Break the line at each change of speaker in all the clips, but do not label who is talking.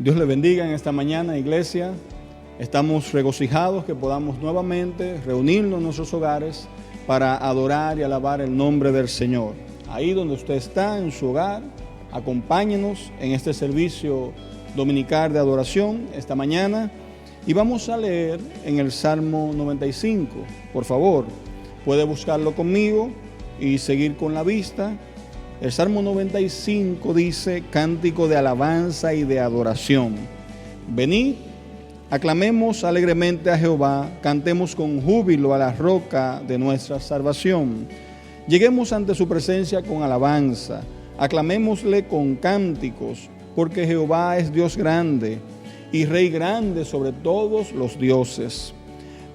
Dios le bendiga en esta mañana, iglesia. Estamos regocijados que podamos nuevamente reunirnos en nuestros hogares para adorar y alabar el nombre del Señor. Ahí donde usted está, en su hogar, acompáñenos en este servicio dominical de adoración esta mañana. Y vamos a leer en el Salmo 95. Por favor, puede buscarlo conmigo y seguir con la vista. El Salmo 95 dice: cántico de alabanza y de adoración. Venid, aclamemos alegremente a Jehová, cantemos con júbilo a la roca de nuestra salvación. Lleguemos ante su presencia con alabanza, aclamémosle con cánticos, porque Jehová es Dios grande y Rey grande sobre todos los dioses.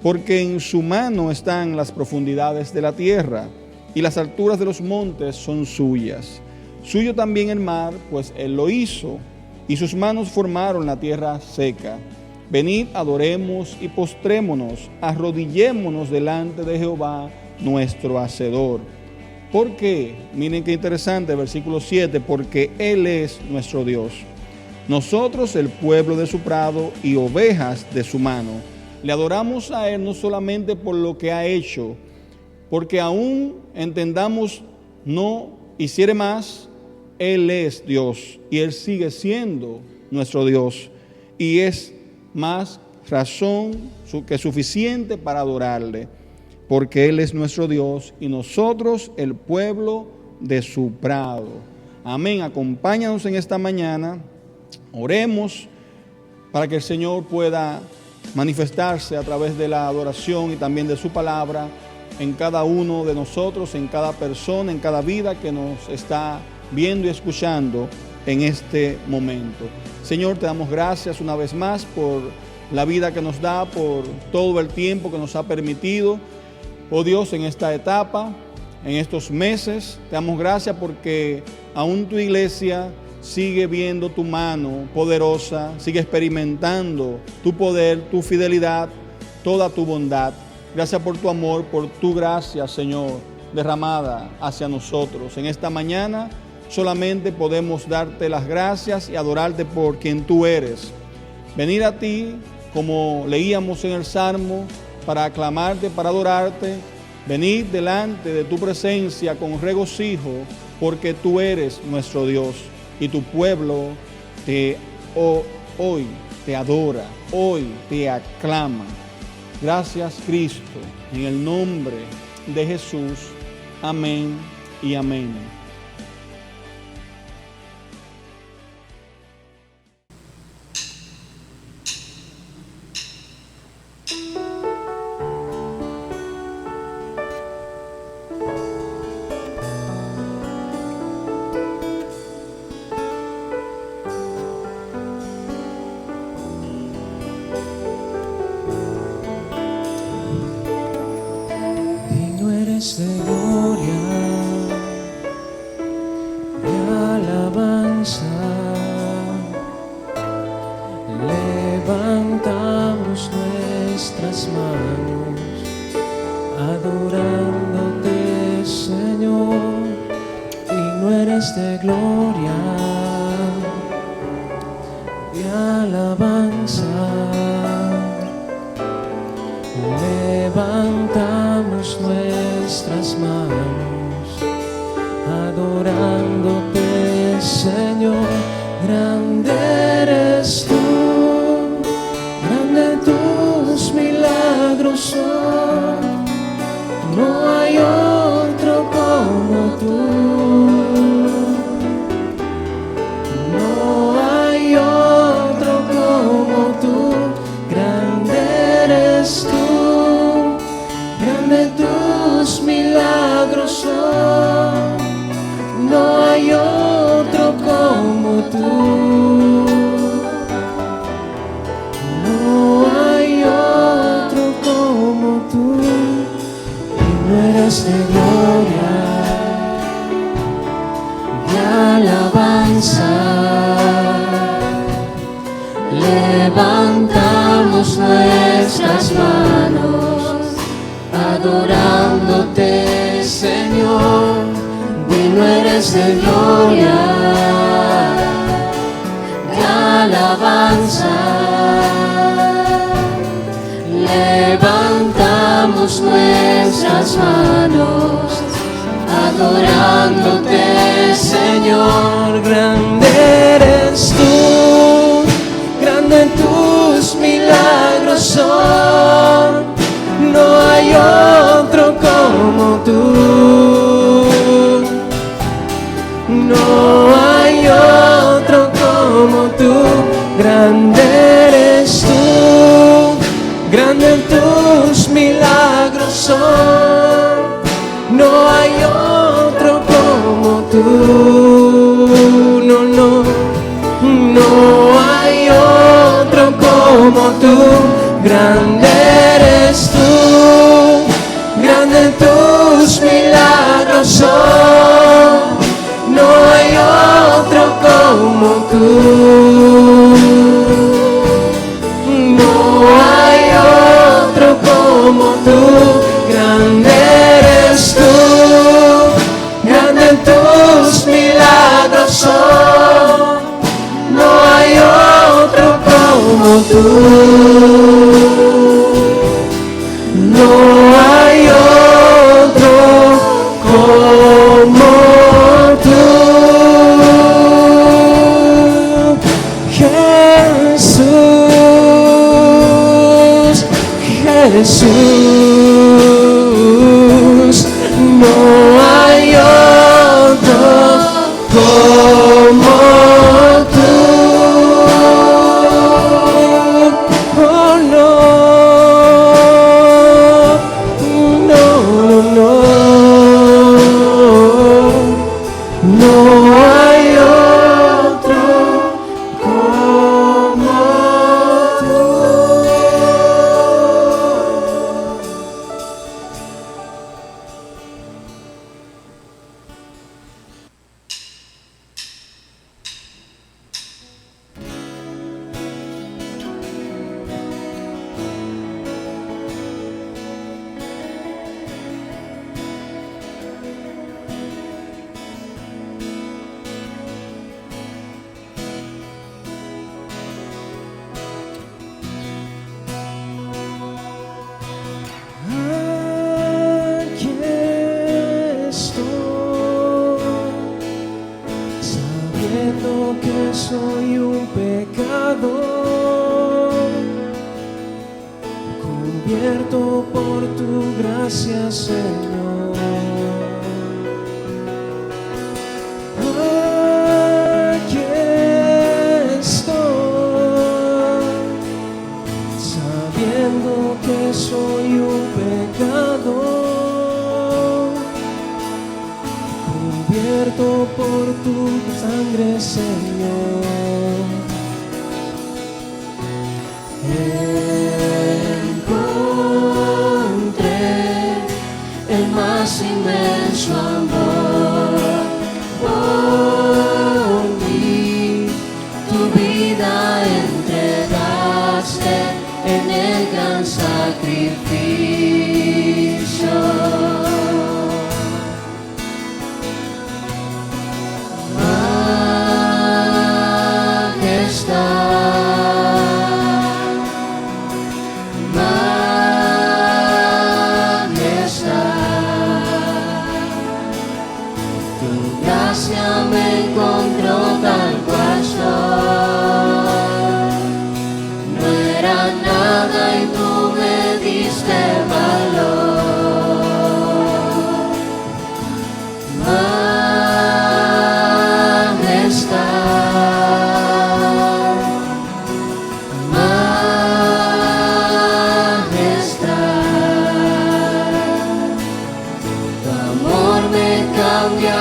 Porque en su mano están las profundidades de la tierra, y las alturas de los montes son suyas. Suyo también el mar, pues él lo hizo, y sus manos formaron la tierra seca. Venid, adoremos y postrémonos, arrodillémonos delante de Jehová, nuestro Hacedor. ¿Por qué? Miren qué interesante, versículo 7, porque Él es nuestro Dios. Nosotros el pueblo de su prado y ovejas de su mano. Le adoramos a Él no solamente por lo que ha hecho, porque aún entendamos no hiciere más, Él es Dios y Él sigue siendo nuestro Dios. Y es más razón que suficiente para adorarle, porque Él es nuestro Dios y nosotros el pueblo de su prado. Amén. Acompáñanos en esta mañana. Oremos para que el Señor pueda manifestarse a través de la adoración y también de su palabra en cada uno de nosotros, en cada persona, en cada vida que nos está viendo y escuchando en este momento. Señor, te damos gracias una vez más por la vida que nos da, por todo el tiempo que nos ha permitido. Oh Dios, en esta etapa, en estos meses, te damos gracias porque aún tu iglesia sigue viendo tu mano poderosa, sigue experimentando tu poder, tu fidelidad, toda tu bondad. Gracias por tu amor, por tu gracia, Señor, derramada hacia nosotros. En esta mañana solamente podemos darte las gracias y adorarte por quien tú eres. Venir a ti, como leíamos en el Salmo, para aclamarte, para adorarte. Venir delante de tu presencia con regocijo, porque tú eres nuestro Dios. Y tu pueblo hoy te adora, hoy te aclama. Gracias, Cristo, en el nombre de Jesús. Amén y amén.
De gloria, de alabanza, levantamos nuestras manos, adorándote, Señor, digno eres de gloria, de alabanza. Levantamos nuestras manos, adorándote, Señor. Grande eres tú, grande tus milagros son. No hay otro como tú, no hay otro como tú. Grande eres tú, tus milagros son, no hay otro como tú, no hay otro como tú, y no eres de gloria, de alabanza, levantamos nuestras manos, adorándote, Señor, digno eres de gloria, de alabanza. alabanza. Levantamos nuestras manos, adorándote, Señor. Grande eres tú, grande tus milagros son. No hay otro como tú. No hay otro como tú. Grande eres tú, grande tus milagros son. No hay otro como tú. No, no, no hay otro como tú. Grande eres tú, grande tus milagros son. No hay otro como tú. No hay otro como tú. Grande eres tú, grande tus milagros son. No hay otro como tú. No hay otro como tú. Jesús, Jesús, no hay otro como tú. Oh no, no, no, no hay otro como tú. Aquí estoy, sabiendo que soy un pecador, cubierto por tu gracia, Señor. Aquí estoy, sabiendo que soy un pecador, cubierto por tu sangre, Señor. Encontré el más inmenso amor por mí. Tu vida entregaste en el gran sacrificio. Tu gracia me encontró tal cual soy. No era nada y tú me diste valor. Majestad, majestad, tu amor me cambia a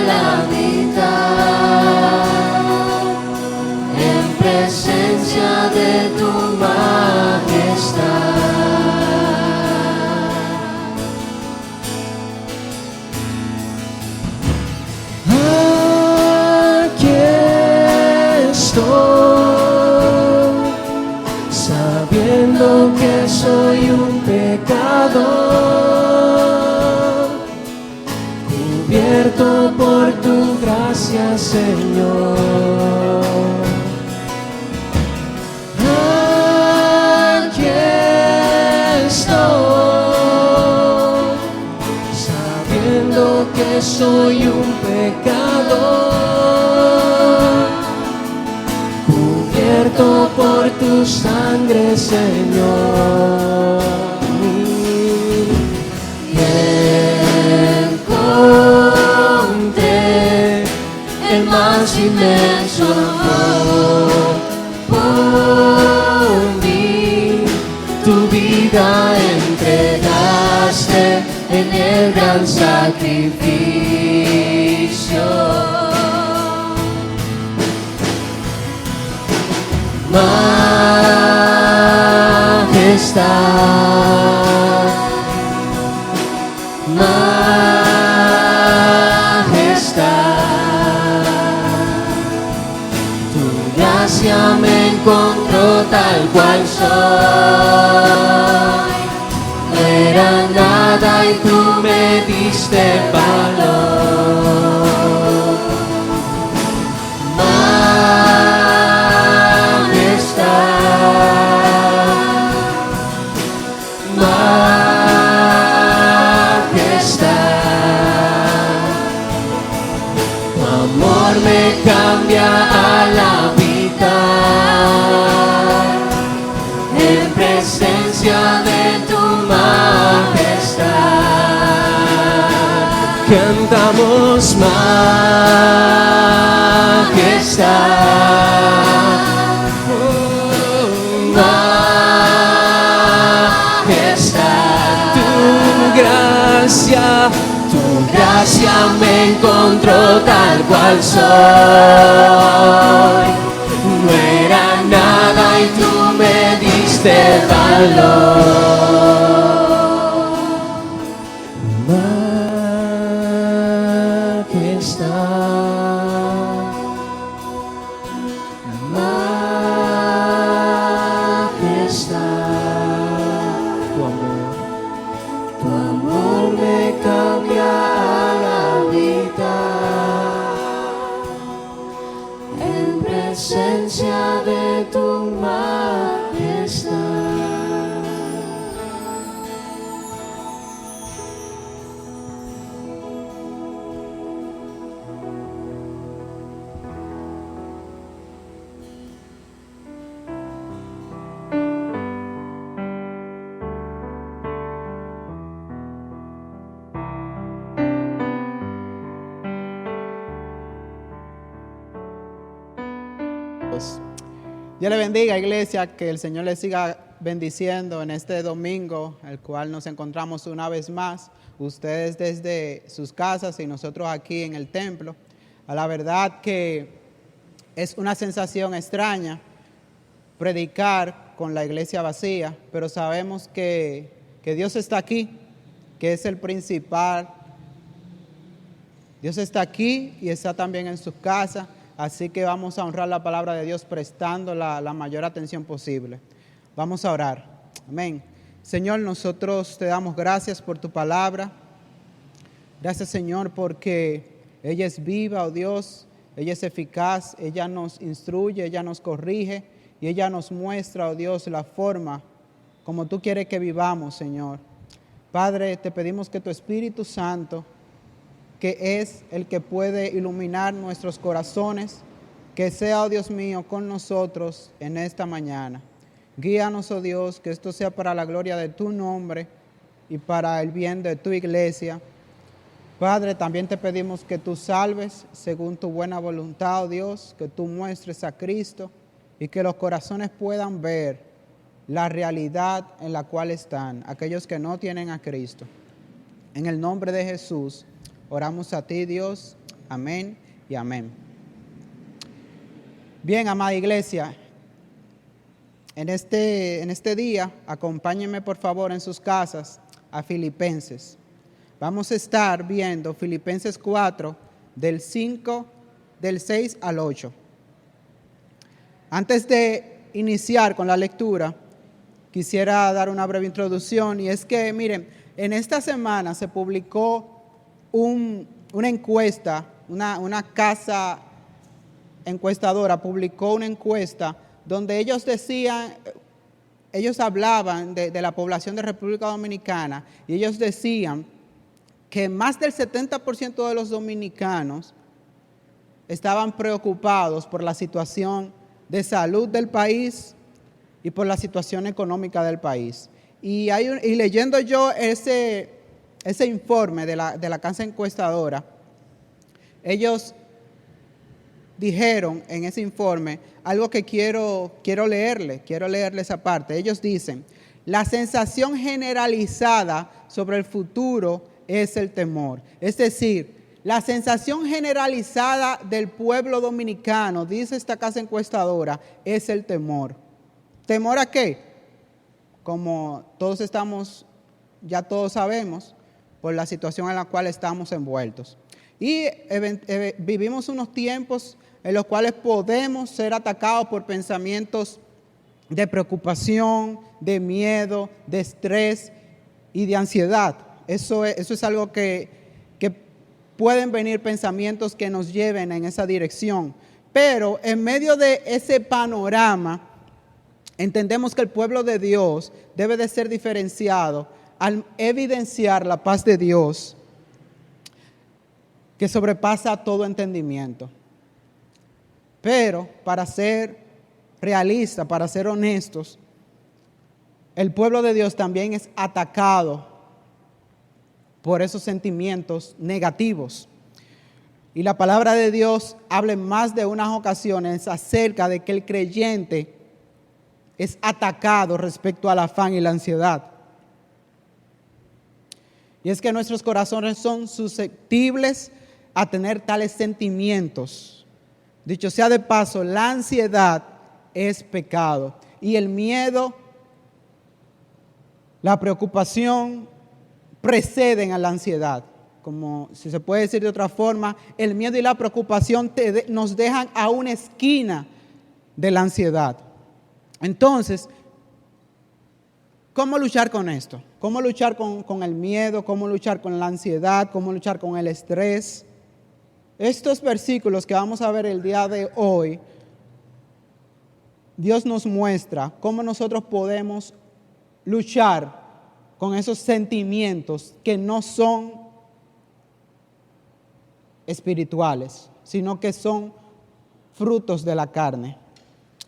la mitad, en presencia de tu majestad. Aquí estoy, sabiendo que soy un pecador, cubierto por tu gracia, Señor. sabiendo que soy un pecador, cubierto por tu sangre, Señor. Encontré el más inmenso amor por mí, tu vida entregaste en el gran sacrificio. Majestad, majestad, tu gracia me encontró tal cual soy. No era nada y tú me diste valor. Majestad, majestad, tu amor me cambia al habitar en presencia de tu majestad. Cantamos majestad, majestad, tu gracia me encontró tal cual soy. No era nada y tú me diste valor. Tu amor me cambia al habitar en presencia de tu majestad.
Dios le bendiga, iglesia, que el Señor le siga bendiciendo en este domingo, el cual nos encontramos una vez más, ustedes desde sus casas y nosotros aquí en el templo. A la verdad que es una sensación extraña predicar con la iglesia vacía, pero sabemos que Dios está aquí, que es el principal. Dios está aquí y está también en sus casas. Así que vamos a honrar la palabra de Dios prestando la mayor atención posible. Vamos a orar. Amén. Señor, nosotros te damos gracias por tu palabra. Gracias, Señor, porque ella es viva, oh Dios. Ella es eficaz. Ella nos instruye, ella nos corrige y ella nos muestra, oh Dios, la forma como tú quieres que vivamos, Señor. Padre, te pedimos que tu Espíritu Santo, que es el que puede iluminar nuestros corazones, que sea, oh Dios mío, con nosotros en esta mañana. Guíanos, oh Dios, que esto sea para la gloria de tu nombre y para el bien de tu iglesia. Padre, también te pedimos que tú salves según tu buena voluntad, oh Dios, que tú muestres a Cristo y que los corazones puedan ver la realidad en la cual están, aquellos que no tienen a Cristo. En el nombre de Jesús, oramos a ti, Dios. Amén y amén. Bien, amada iglesia, en este día, acompáñenme por favor en sus casas a Filipenses. Vamos a estar viendo Filipenses 4, del 6 al 8. Antes de iniciar con la lectura, quisiera dar una breve introducción, y es que, miren, en esta semana se publicó una encuesta, una casa encuestadora publicó una encuesta donde ellos hablaban de la población de República Dominicana, y ellos decían que más del 70% de los dominicanos estaban preocupados por la situación de salud del país y por la situación económica del país. Y leyendo yo ese informe de la casa encuestadora, ellos dijeron en ese informe algo que quiero leerle esa parte. Ellos dicen: la sensación generalizada sobre el futuro es el temor. Es decir, la sensación generalizada del pueblo dominicano, dice esta casa encuestadora, es el temor. ¿Temor a qué? Como ya todos sabemos, por la situación en la cual estamos envueltos. Y vivimos unos tiempos en los cuales podemos ser atacados por pensamientos de preocupación, de miedo, de estrés y de ansiedad. Eso es algo que pueden venir pensamientos que nos lleven en esa dirección. Pero en medio de ese panorama, entendemos que el pueblo de Dios debe de ser diferenciado al evidenciar la paz de Dios que sobrepasa todo entendimiento. Pero para ser realistas, para ser honestos, el pueblo de Dios también es atacado por esos sentimientos negativos. Y la palabra de Dios habla en más de unas ocasiones acerca de que el creyente es atacado respecto al afán y la ansiedad. Y es que nuestros corazones son susceptibles a tener tales sentimientos. Dicho sea de paso, la ansiedad es pecado. Y el miedo, la preocupación preceden a la ansiedad. Como si se puede decir de otra forma, el miedo y la preocupación nos dejan a una esquina de la ansiedad. Entonces, ¿cómo luchar con esto? ¿Cómo luchar con el miedo? ¿Cómo luchar con la ansiedad? ¿Cómo luchar con el estrés? Estos versículos que vamos a ver el día de hoy, Dios nos muestra cómo nosotros podemos luchar con esos sentimientos que no son espirituales, sino que son frutos de la carne.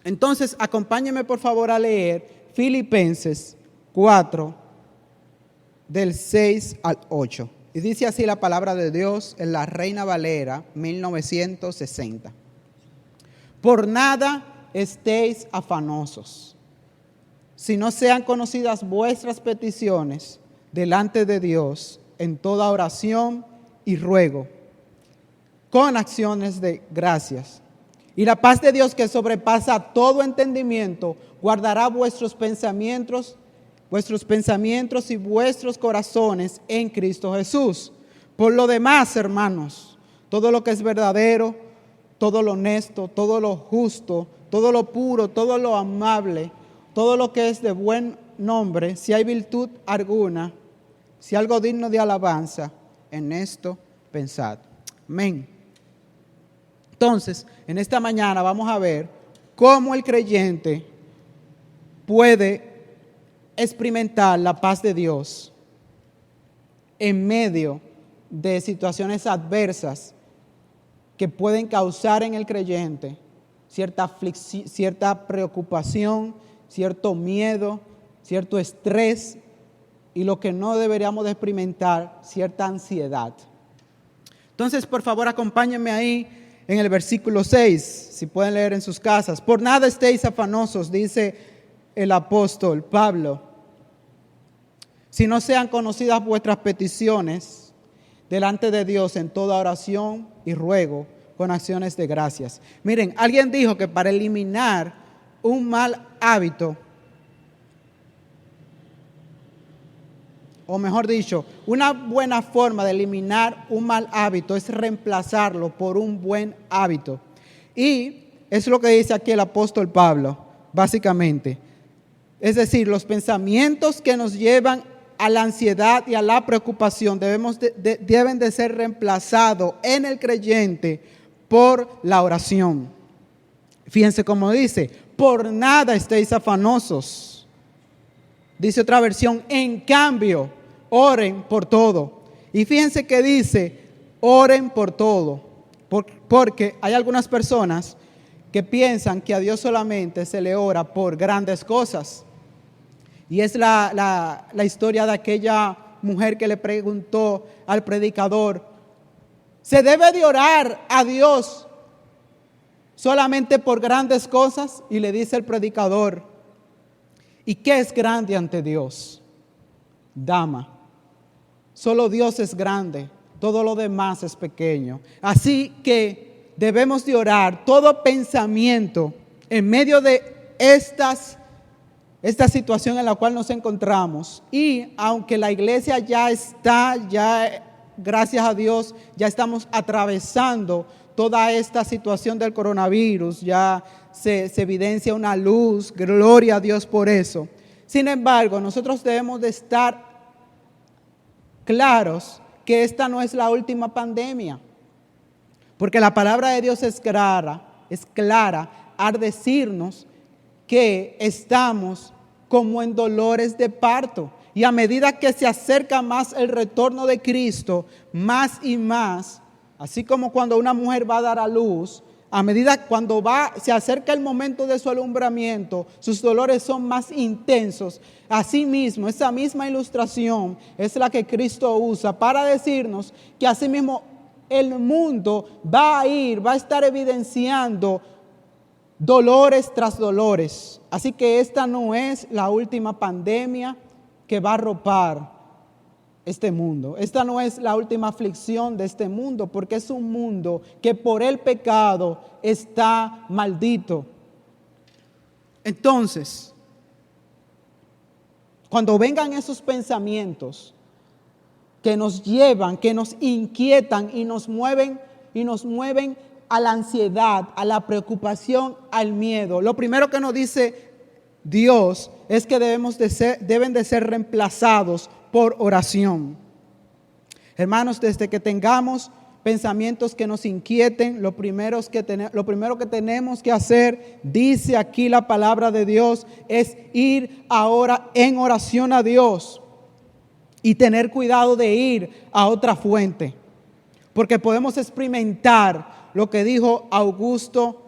Entonces, acompáñenme por favor a leer Filipenses 4, del 6 al 8. Y dice así la palabra de Dios en la Reina Valera 1960. Por nada estéis afanosos, si no sean conocidas vuestras peticiones delante de Dios en toda oración y ruego, con acciones de gracias. Y la paz de Dios, que sobrepasa todo entendimiento, guardará vuestros pensamientos y vuestros corazones en Cristo Jesús. Por lo demás, hermanos, todo lo que es verdadero, todo lo honesto, todo lo justo, todo lo puro, todo lo amable, todo lo que es de buen nombre, si hay virtud alguna, si algo digno de alabanza, en esto pensad. Amén. Entonces, en esta mañana vamos a ver cómo el creyente puede experimentar la paz de Dios en medio de situaciones adversas que pueden causar en el creyente cierta preocupación, cierto miedo, cierto estrés y lo que no deberíamos de experimentar, cierta ansiedad. Entonces, por favor, acompáñenme ahí en el versículo 6, si pueden leer en sus casas. Por nada estéis afanosos, dice el apóstol Pablo, si no sean conocidas vuestras peticiones delante de Dios en toda oración y ruego con acciones de gracias. Miren, alguien dijo que para eliminar un mal hábito, o mejor dicho, una buena forma de eliminar un mal hábito es reemplazarlo por un buen hábito. Y es lo que dice aquí el apóstol Pablo, básicamente. Es decir, los pensamientos que nos llevan a la ansiedad y a la preocupación deben de ser reemplazados en el creyente por la oración. Fíjense cómo dice, por nada estéis afanosos. Dice otra versión, en cambio, oren por todo Y fíjense que dice, oren por todo, porque hay algunas personas que piensan que a Dios solamente se le ora por grandes cosas. Y es la historia de aquella mujer que le preguntó al predicador, ¿se debe de orar a Dios solamente por grandes cosas? Y le dice el predicador, ¿y qué es grande ante Dios? Dama, solo Dios es grande, todo lo demás es pequeño. Así que debemos de orar todo pensamiento en medio de esta situación en la cual nos encontramos. Y aunque la iglesia ya gracias a Dios, ya estamos atravesando toda esta situación del coronavirus, ya se evidencia una luz, gloria a Dios por eso. Sin embargo, nosotros debemos de estar claros que esta no es la última pandemia, porque la palabra de Dios es clara al decirnos que estamos como en dolores de parto. Y a medida que se acerca más el retorno de Cristo, más y más, así como cuando una mujer va a dar a luz, a medida cuando se acerca el momento de su alumbramiento, sus dolores son más intensos. Asimismo, esa misma ilustración es la que Cristo usa para decirnos que asimismo el mundo va a estar evidenciando dolores tras dolores. Así que esta no es la última pandemia que va a arropar este mundo. Esta no es la última aflicción de este mundo, porque es un mundo que por el pecado está maldito. Entonces, cuando vengan esos pensamientos que nos llevan, que nos inquietan y nos mueven a la ansiedad, a la preocupación, al miedo, lo primero que nos dice Dios es que deben de ser reemplazados por oración. Hermanos, desde que tengamos pensamientos que nos inquieten, lo primero que tenemos que hacer, dice aquí la palabra de Dios, es ir ahora en oración a Dios y tener cuidado de ir a otra fuente, porque podemos experimentar lo que dijo Augusto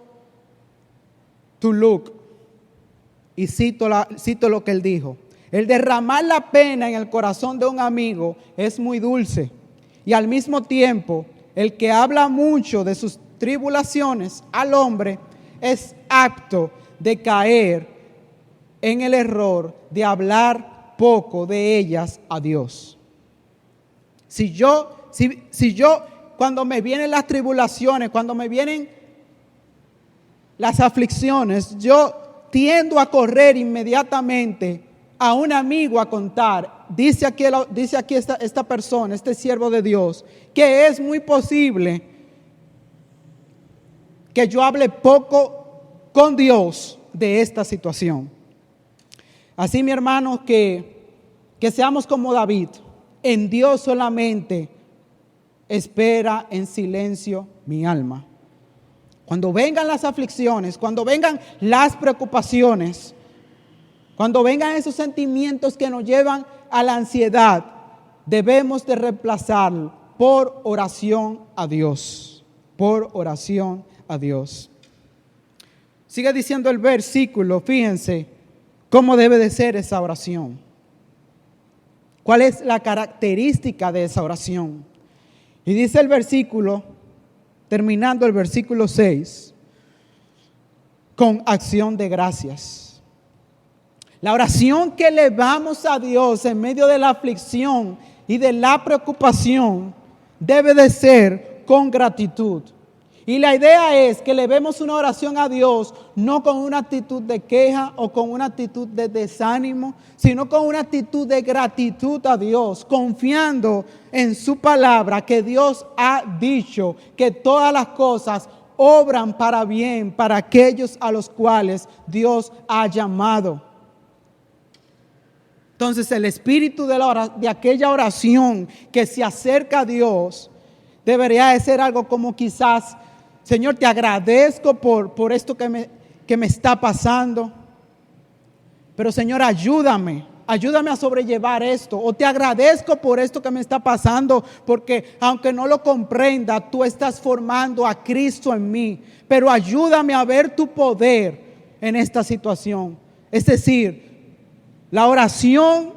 Tuluk, y cito lo que él dijo: el derramar la pena en el corazón de un amigo es muy dulce, y al mismo tiempo el que habla mucho de sus tribulaciones al hombre es apto de caer en el error de hablar poco de ellas a Dios. Si yo cuando me vienen las tribulaciones, cuando me vienen las aflicciones, yo tiendo a correr inmediatamente a un amigo a contar. Dice aquí esta persona, este siervo de Dios, que es muy posible que yo hable poco con Dios de esta situación. Así, mi hermano, que seamos como David. En Dios solamente espera en silencio mi alma. Cuando vengan las aflicciones, cuando vengan las preocupaciones, cuando vengan esos sentimientos que nos llevan a la ansiedad, debemos de reemplazarlo por oración a Dios. Por oración a Dios. Sigue diciendo el versículo, fíjense cómo debe de ser esa oración. ¿Cuál es la característica de esa oración? Y dice el versículo, terminando el versículo 6, con acción de gracias. La oración que elevamos a Dios en medio de la aflicción y de la preocupación debe de ser con gratitud. Y la idea es que elevemos una oración a Dios no con una actitud de queja o con una actitud de desánimo, sino con una actitud de gratitud a Dios, confiando en su palabra, que Dios ha dicho que todas las cosas obran para bien para aquellos a los cuales Dios ha llamado. Entonces el espíritu de aquella oración que se acerca a Dios debería de ser algo como quizás: Señor, te agradezco por esto que me está pasando, pero Señor, ayúdame ayúdame a sobrellevar esto, o te agradezco por esto que me está pasando, porque aunque no lo comprenda, tú estás formando a Cristo en mí, pero ayúdame a ver tu poder en esta situación. Es decir, la oración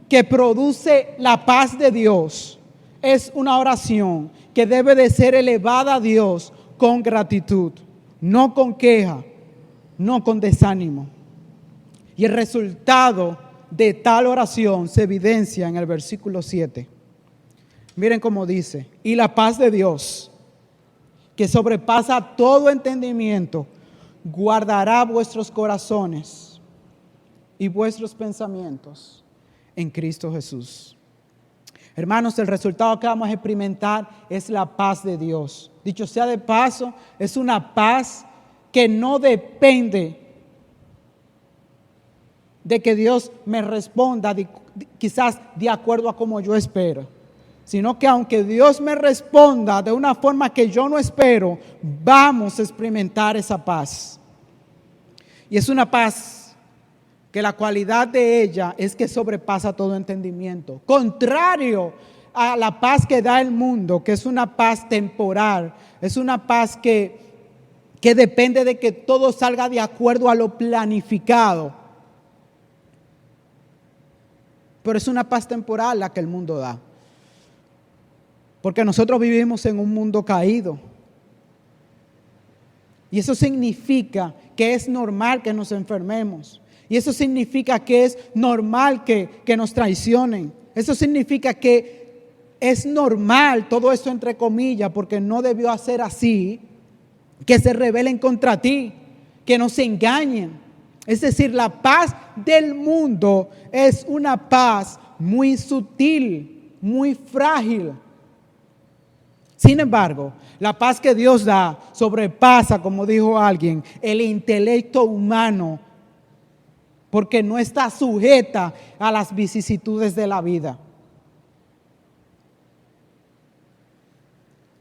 que produce la paz de Dios es una oración que debe de ser elevada a Dios con gratitud, no con queja, no con desánimo. Y el resultado de tal oración se evidencia en el versículo 7. Miren cómo dice: y la paz de Dios, que sobrepasa todo entendimiento, guardará vuestros corazones y vuestros pensamientos en Cristo Jesús. Hermanos, el resultado que vamos a experimentar es la paz de Dios. Dicho sea de paso, es una paz que no depende de que Dios me responda quizás de acuerdo a como yo espero, sino que aunque Dios me responda de una forma que yo no espero, vamos a experimentar esa paz. Y es una paz que la cualidad de ella es que sobrepasa todo entendimiento, contrario a la paz que da el mundo, que es una paz temporal, es una paz que depende de que todo salga de acuerdo a lo planificado. Pero es una paz temporal la que el mundo da. Porque nosotros vivimos en un mundo caído. Y eso significa que es normal que nos enfermemos. Y eso significa que es normal que nos traicionen. Eso significa que es normal, todo esto entre comillas, porque no debió ser así, que se rebelen contra ti, que nos engañen. Es decir, la paz del mundo es una paz muy sutil, muy frágil. Sin embargo, la paz que Dios da sobrepasa, como dijo alguien, el intelecto humano, porque no está sujeta a las vicisitudes de la vida.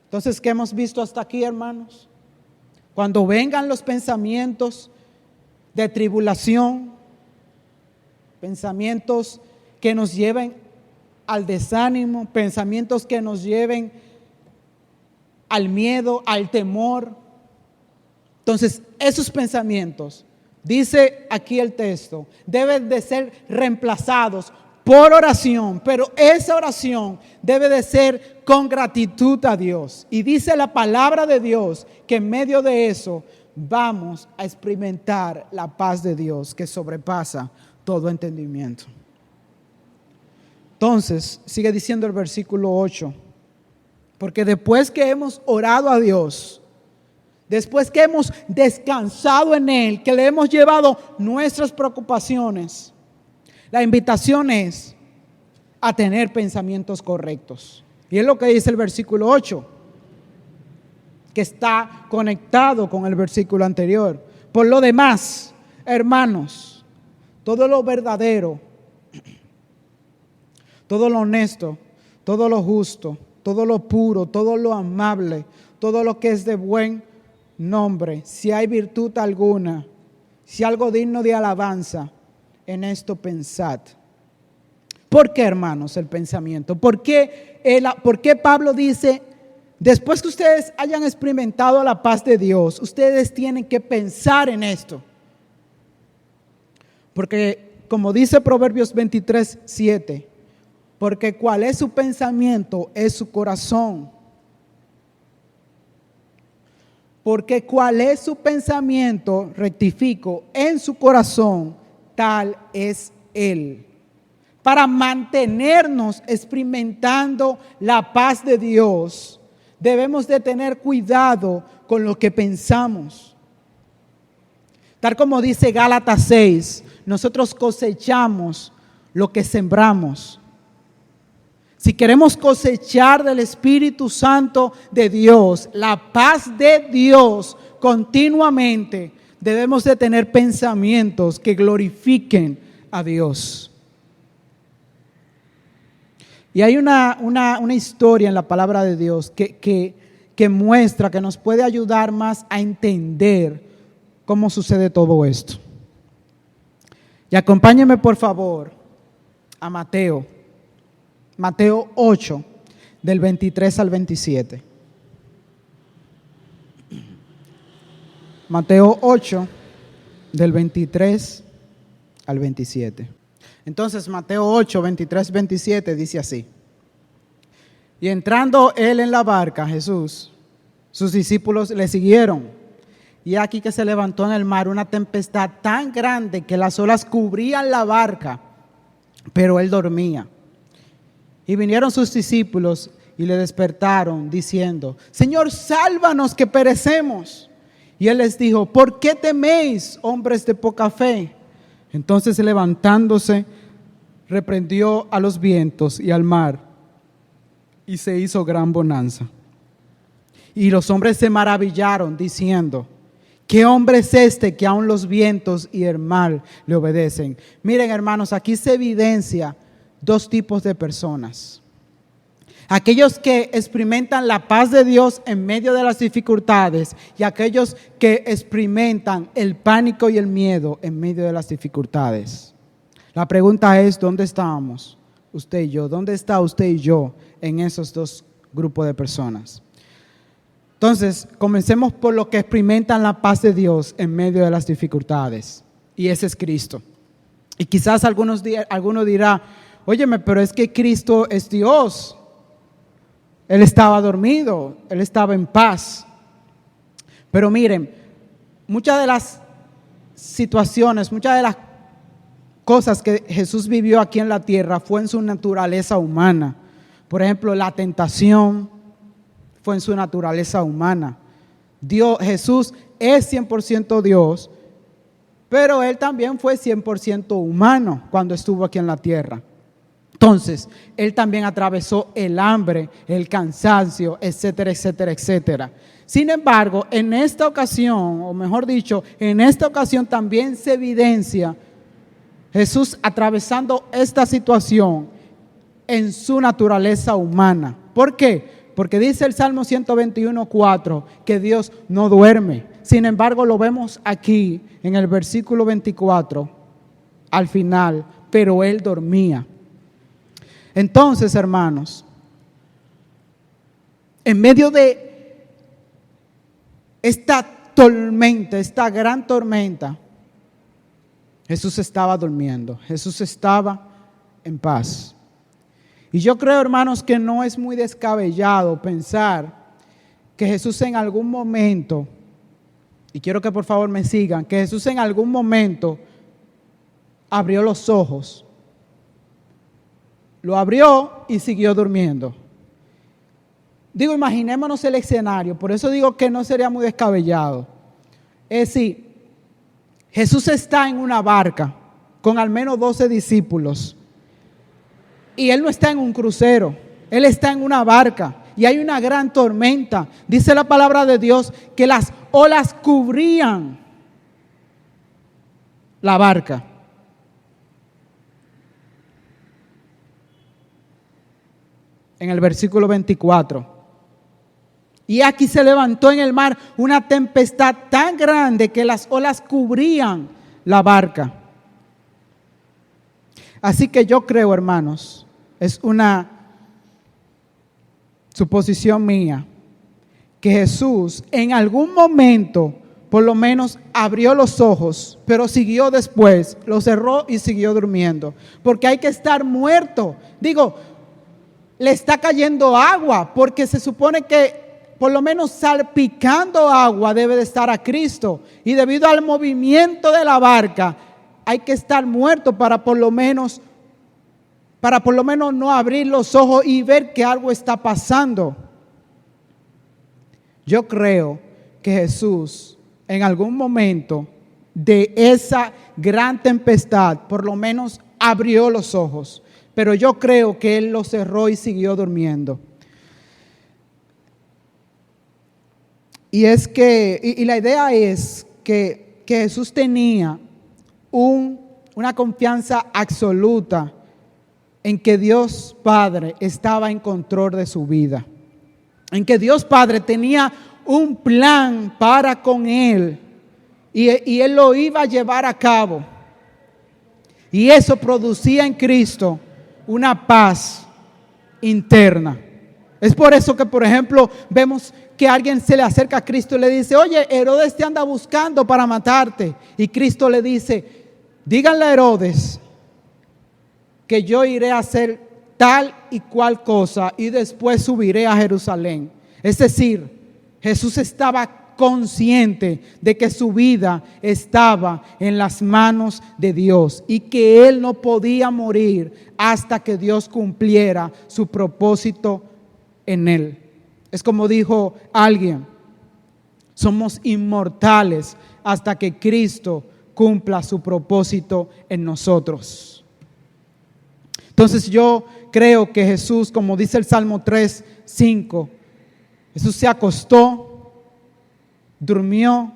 Entonces, ¿qué hemos visto hasta aquí, hermanos? Cuando vengan los pensamientos de tribulación, pensamientos que nos lleven al desánimo, pensamientos que nos lleven al miedo, al temor. Entonces, esos pensamientos, dice aquí el texto, deben de ser reemplazados por oración, pero esa oración debe de ser con gratitud a Dios. Y dice la palabra de Dios que en medio de eso vamos a experimentar la paz de Dios que sobrepasa todo entendimiento. Entonces, sigue diciendo el versículo 8, porque después que hemos orado a Dios, después que hemos descansado en Él, que le hemos llevado nuestras preocupaciones, la invitación es a tener pensamientos correctos. Y es lo que dice el versículo 8. Que está conectado con el versículo anterior. Por lo demás, hermanos, todo lo verdadero, todo lo honesto, todo lo justo, todo lo puro, todo lo amable, todo lo que es de buen nombre, si hay virtud alguna, si algo digno de alabanza, en esto pensad. ¿Por qué, hermanos, el pensamiento? ¿Por qué Pablo dice: después que ustedes hayan experimentado la paz de Dios, ustedes tienen que pensar en esto? Porque, como dice Proverbios 23:7, porque cuál es su pensamiento es su corazón. Porque cuál es su pensamiento, rectifico, en su corazón, tal es él. Para mantenernos experimentando la paz de Dios, debemos de tener cuidado con lo que pensamos. Tal como dice Gálatas 6, nosotros cosechamos lo que sembramos. Si queremos cosechar del Espíritu Santo de Dios, la paz de Dios continuamente, debemos de tener pensamientos que glorifiquen a Dios. Y hay una historia en la palabra de Dios que muestra, que nos puede ayudar más a entender cómo sucede todo esto. Y acompáñenme, por favor, a Mateo 8, del 23 al 27. Mateo 8, del 23 al 27. Entonces Mateo 8, 23, 27 dice así: y entrando él en la barca, Jesús, sus discípulos le siguieron. Y aquí que se levantó en el mar una tempestad tan grande que las olas cubrían la barca, pero él dormía. Y vinieron sus discípulos y le despertaron diciendo: Señor, sálvanos que perecemos. Y él les dijo: ¿por qué teméis, hombres de poca fe? Entonces levantándose, reprendió a los vientos y al mar, y se hizo gran bonanza. Y los hombres se maravillaron diciendo: ¿qué hombre es este que aun los vientos y el mar le obedecen? Miren, hermanos, aquí se evidencia dos tipos de personas. Aquellos que experimentan la paz de Dios en medio de las dificultades y aquellos que experimentan el pánico y el miedo en medio de las dificultades. La pregunta es: ¿dónde estamos usted y yo? ¿Dónde está usted y yo en esos dos grupos de personas? Entonces, comencemos por los que experimentan la paz de Dios en medio de las dificultades. Y ese es Cristo. Y quizás alguno dirá: óyeme, pero es que Cristo es Dios. Él estaba dormido, Él estaba en paz. Pero miren, muchas de las situaciones, muchas de las cosas que Jesús vivió aquí en la tierra fue en su naturaleza humana. Por ejemplo, la tentación fue en su naturaleza humana. Jesús es 100% Dios, pero Él también fue 100% humano cuando estuvo aquí en la tierra. Entonces, Él también atravesó el hambre, el cansancio, etcétera, etcétera, etcétera. Sin embargo, en esta ocasión, o mejor dicho, en esta ocasión también se evidencia Jesús atravesando esta situación en su naturaleza humana. ¿Por qué? Porque dice el Salmo 121:4 que Dios no duerme. Sin embargo, lo vemos aquí en el versículo 24, al final: pero Él dormía. Entonces, hermanos, en medio de esta tormenta, esta gran tormenta, Jesús estaba durmiendo, Jesús estaba en paz. Y yo creo, hermanos, que no es muy descabellado pensar que Jesús en algún momento, y quiero que por favor me sigan, que Jesús en algún momento abrió los ojos. Lo abrió y siguió durmiendo. Digo, imaginémonos el escenario, por eso digo que no sería muy descabellado. Es decir, Jesús está en una barca con al menos 12 discípulos y Él no está en un crucero, Él está en una barca y hay una gran tormenta. Dice la palabra de Dios que las olas cubrían la barca. En el versículo 24. Y aquí se levantó en el mar una tempestad tan grande que las olas cubrían la barca. Así que yo creo, hermanos, es una suposición mía, que Jesús en algún momento por lo menos abrió los ojos, pero siguió después, lo cerró y siguió durmiendo. Porque hay que estar muerto. Digo, le está cayendo agua, porque se supone que por lo menos salpicando agua debe de estar a Cristo. Y debido al movimiento de la barca, hay que estar muerto para por lo menos no abrir los ojos y ver que algo está pasando. Yo creo que Jesús en algún momento de esa gran tempestad por lo menos abrió los ojos. Pero yo creo que Él lo cerró y siguió durmiendo. Y es que, y la idea es que Jesús tenía una confianza absoluta en que Dios Padre estaba en control de su vida. En que Dios Padre tenía un plan para con Él. Y Él lo iba a llevar a cabo. Y eso producía en Cristo una paz interna. Es por eso que, por ejemplo, vemos que alguien se le acerca a Cristo y le dice: oye, Herodes te anda buscando para matarte. Y Cristo le dice: díganle a Herodes que yo iré a hacer tal y cual cosa y después subiré a Jerusalén. Es decir, Jesús estaba consciente de que su vida estaba en las manos de Dios y que él no podía morir hasta que Dios cumpliera su propósito en él. Es como dijo alguien: somos inmortales hasta que Cristo cumpla su propósito en nosotros. Entonces yo creo que Jesús, como dice el Salmo 3:5, Jesús se acostó, durmió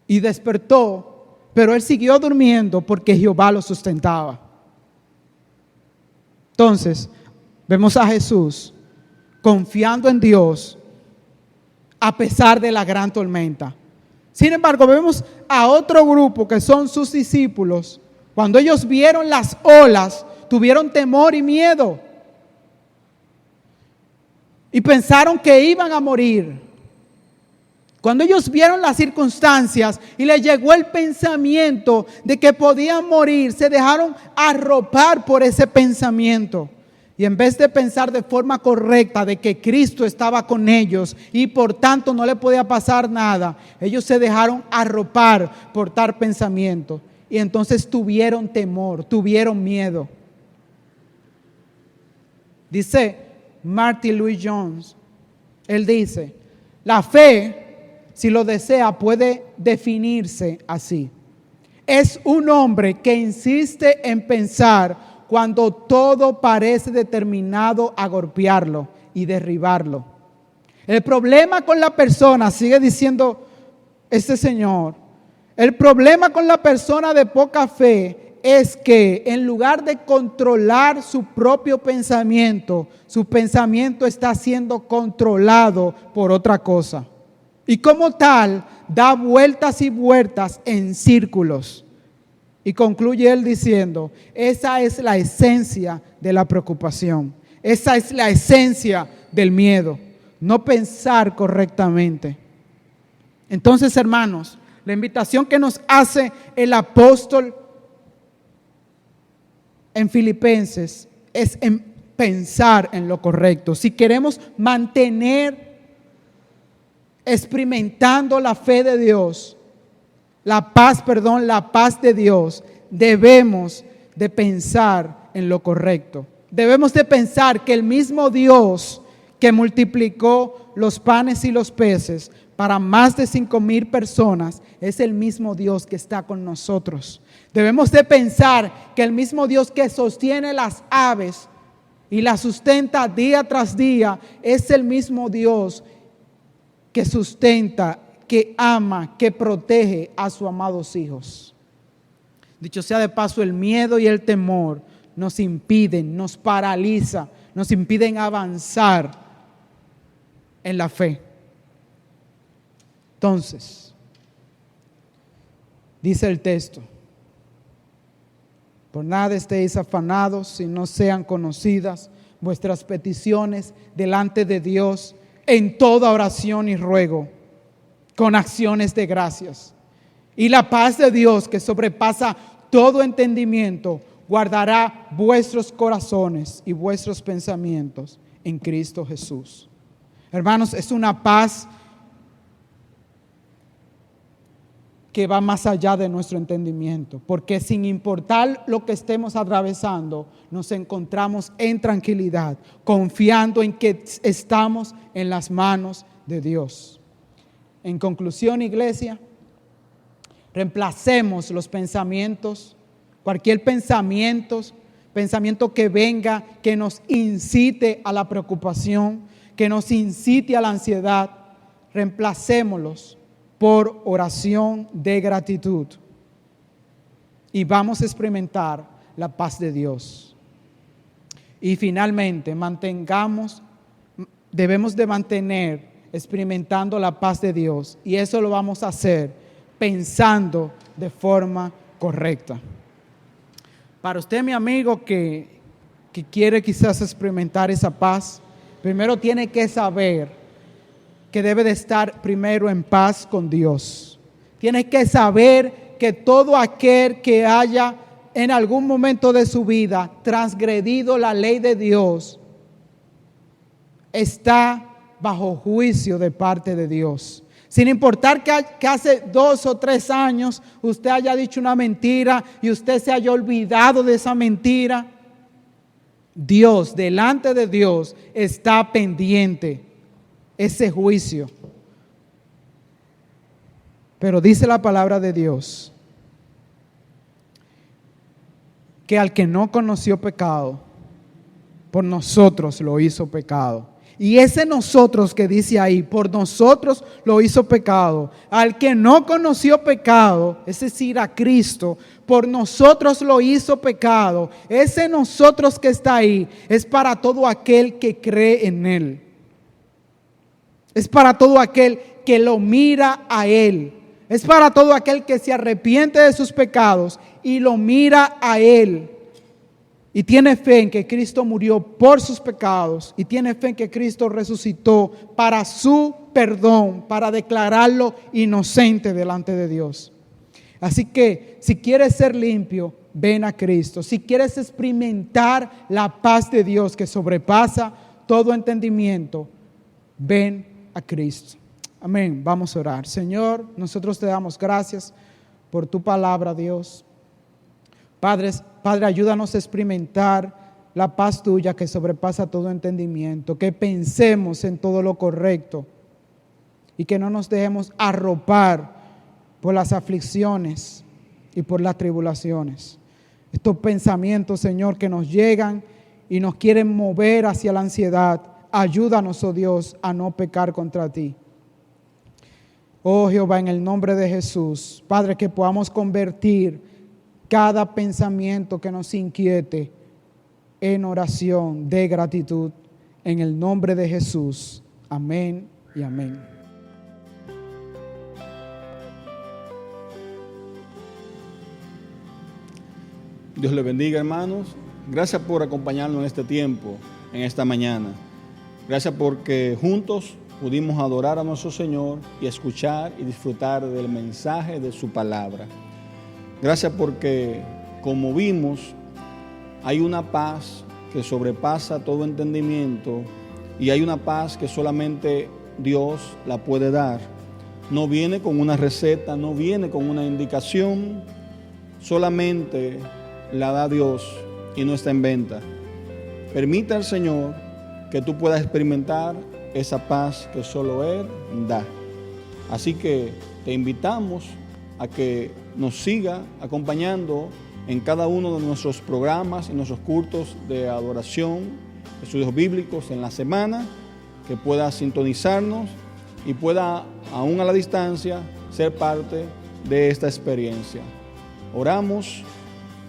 y despertó, pero él siguió durmiendo porque Jehová lo sustentaba. Entonces vemos a Jesús confiando en Dios a pesar de la gran tormenta. Sin embargo, vemos a otro grupo que son sus discípulos. Cuando ellos vieron las olas, tuvieron temor y miedo y pensaron que iban a morir. Cuando ellos vieron las circunstancias y les llegó el pensamiento de que podían morir, se dejaron arropar por ese pensamiento. Y en vez de pensar de forma correcta de que Cristo estaba con ellos y por tanto no le podía pasar nada, ellos se dejaron arropar por tal pensamiento. Y entonces tuvieron temor, tuvieron miedo. Dice Martin Lloyd-Jones, él dice: la fe, si lo desea, puede definirse así: es un hombre que insiste en pensar cuando todo parece determinado a golpearlo y derribarlo. El problema con la persona, sigue diciendo este señor, el problema con la persona de poca fe es que en lugar de controlar su propio pensamiento, su pensamiento está siendo controlado por otra cosa. Y como tal, da vueltas y vueltas en círculos. Y concluye él diciendo: esa es la esencia de la preocupación. Esa es la esencia del miedo. No pensar correctamente. Entonces, hermanos, la invitación que nos hace el apóstol en Filipenses es en pensar en lo correcto. Si queremos mantener experimentando la fe de Dios, la paz de Dios, debemos de pensar en lo correcto. Debemos de pensar que el mismo Dios que multiplicó los panes y los peces para más de 5,000 personas es el mismo Dios que está con nosotros. Debemos de pensar que el mismo Dios que sostiene las aves y las sustenta día tras día es el mismo Dios que sustenta, que ama, que protege a sus amados hijos. Dicho sea de paso, el miedo y el temor nos impiden, nos paraliza, nos impiden avanzar en la fe. Entonces, dice el texto: por nada estéis afanados, si no sean conocidas vuestras peticiones delante de Dios en toda oración y ruego, con acciones de gracias. Y la paz de Dios, que sobrepasa todo entendimiento, guardará vuestros corazones y vuestros pensamientos en Cristo Jesús. Hermanos, es una paz que va más allá de nuestro entendimiento, porque sin importar lo que estemos atravesando, nos encontramos en tranquilidad, confiando en que estamos en las manos de Dios. En conclusión, iglesia, reemplacemos los pensamientos, cualquier pensamiento que venga, que nos incite a la preocupación, que nos incite a la ansiedad, reemplacémoslos por oración de gratitud. Y vamos a experimentar la paz de Dios. Y finalmente, debemos de mantener experimentando la paz de Dios, y eso lo vamos a hacer pensando de forma correcta. Para usted, mi amigo, que que quiere quizás experimentar esa paz, primero tiene que saber que debe de estar primero en paz con Dios. Tiene que saber que todo aquel que haya en algún momento de su vida transgredido la ley de Dios está bajo juicio de parte de Dios. Sin importar que hace 2 o 3 años usted haya dicho una mentira y usted se haya olvidado de esa mentira, Dios, delante de Dios, está pendiente ese juicio. Pero dice la palabra de Dios que al que no conoció pecado, por nosotros lo hizo pecado. Y ese nosotros que dice ahí, por nosotros lo hizo pecado. Al que no conoció pecado, es decir, a Cristo, por nosotros lo hizo pecado. Ese nosotros que está ahí es para todo aquel que cree en Él. Es para todo aquel que lo mira a Él. Es para todo aquel que se arrepiente de sus pecados y lo mira a Él. Y tiene fe en que Cristo murió por sus pecados. Y tiene fe en que Cristo resucitó para su perdón, para declararlo inocente delante de Dios. Así que si quieres ser limpio, ven a Cristo. Si quieres experimentar la paz de Dios que sobrepasa todo entendimiento, ven a Cristo. Amén. Vamos a orar. Señor, nosotros te damos gracias por tu palabra, Dios. Padre, ayúdanos a experimentar la paz tuya que sobrepasa todo entendimiento, que pensemos en todo lo correcto y que no nos dejemos arropar por las aflicciones y por las tribulaciones. Estos pensamientos, Señor, que nos llegan y nos quieren mover hacia la ansiedad, ayúdanos, oh Dios, a no pecar contra ti. Oh Jehová, en el nombre de Jesús, Padre, que podamos convertir cada pensamiento que nos inquiete en oración de gratitud, en el nombre de Jesús. Amén y amén.
Dios le bendiga, hermanos. Gracias por acompañarnos en este tiempo, en esta mañana. Gracias porque juntos pudimos adorar a nuestro Señor y escuchar y disfrutar del mensaje de su palabra. Gracias porque, como vimos, hay una paz que sobrepasa todo entendimiento y hay una paz que solamente Dios la puede dar. No viene con una receta, no viene con una indicación, solamente la da Dios y no está en venta. Permita al Señor que tú puedas experimentar esa paz que solo Él da. Así que te invitamos a que nos siga acompañando en cada uno de nuestros programas y nuestros cultos de adoración, estudios bíblicos en la semana, que pueda sintonizarnos y pueda, aún a la distancia, ser parte de esta experiencia. Oramos,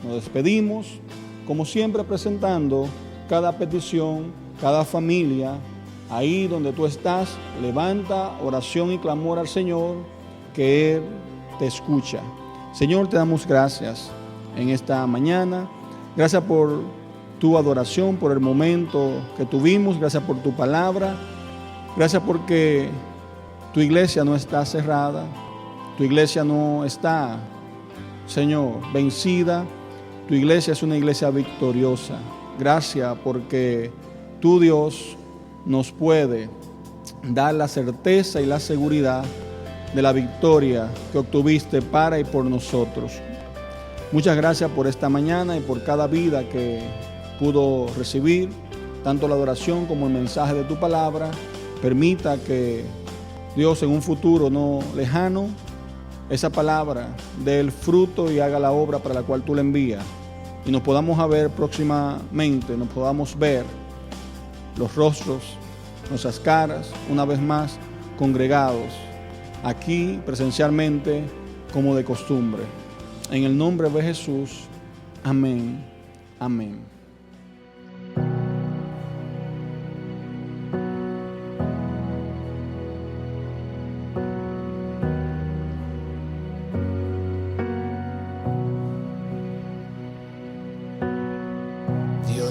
nos despedimos, como siempre presentando cada petición, cada familia. Ahí donde tú estás, levanta oración y clamor al Señor, que Él te escucha. Señor, te damos gracias en esta mañana. Gracias por tu adoración, por el momento que tuvimos. Gracias por tu palabra. Gracias porque tu iglesia no está cerrada. Tu iglesia no está, Señor, vencida. Tu iglesia es una iglesia victoriosa. Gracias porque tú, Dios, nos puede dar la certeza y la seguridad de la victoria que obtuviste para y por nosotros. Muchas gracias por esta mañana y por cada vida que pudo recibir, tanto la adoración como el mensaje de tu palabra. Permita que Dios, en un futuro no lejano, esa palabra dé el fruto y haga la obra para la cual tú la envías, y nos podamos ver próximamente, nos podamos ver los rostros, nuestras caras, una vez más congregados aquí presencialmente como de costumbre. En el nombre de Jesús, amén, amén.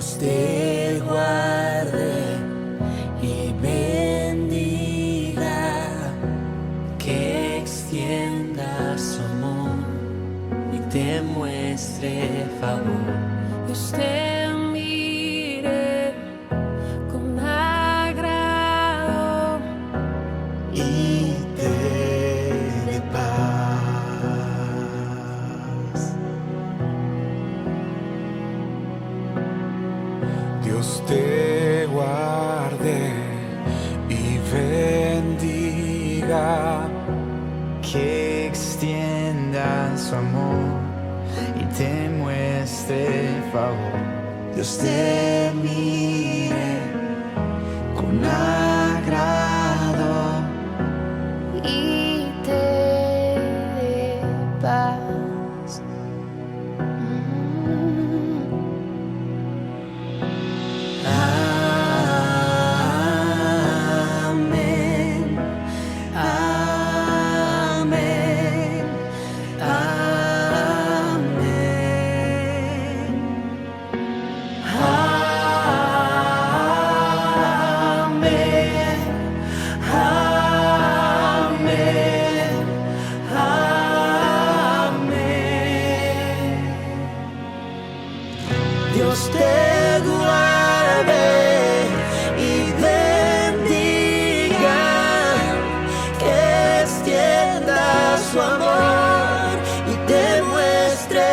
Dios te guarde y bendiga, que extienda su amor y te muestre favor.
Dios te mire con agrado
Y te dé paz. Dios te guarde y bendiga, que extienda su amor y te muestre favor. Dios te mire con agrado
y te dé paz.
Amén, amén, amén, amén, amén, amén. Dios te guarde y bendiga, que extienda su amor y te muestre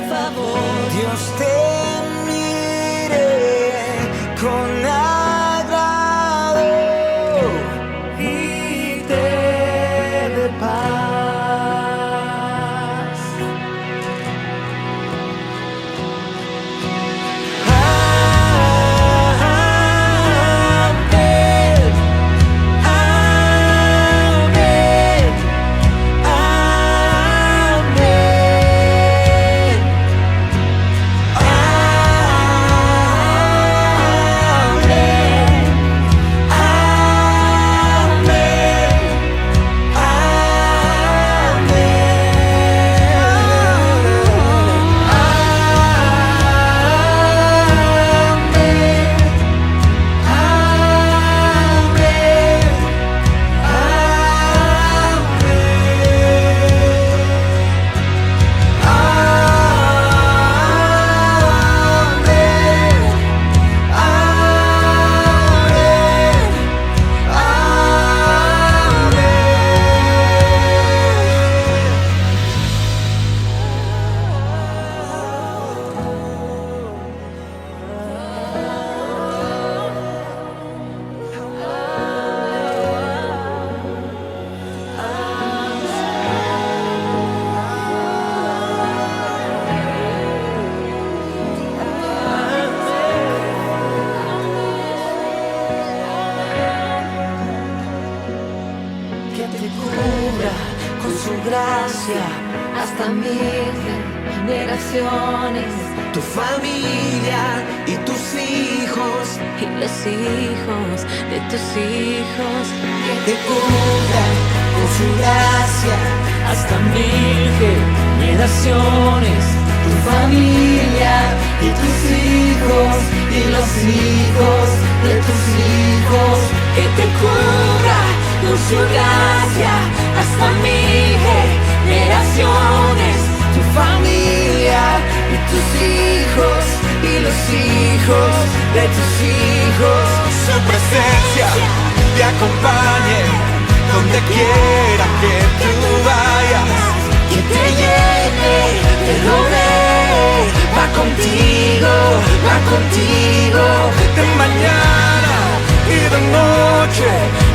favor. Dios te mire con agrado y te dé paz. Amén, amén, amén, que te cubra con su gracia hasta 1000 generaciones, tu familia y tus hijos
y los hijos de tus hijos.
que te cubra con su gracia
Hasta 1000 generaciones,
tu familia y tus hijos y los hijos de tus hijos,
que te cubra con su gracia hasta 1000 generaciones,
tu familia y tus hijos y los hijos de tus hijos. Su presencia te acompañe donde quiera que tú vayas,
que te llene, te rodee, va contigo,
de mañana y de noche.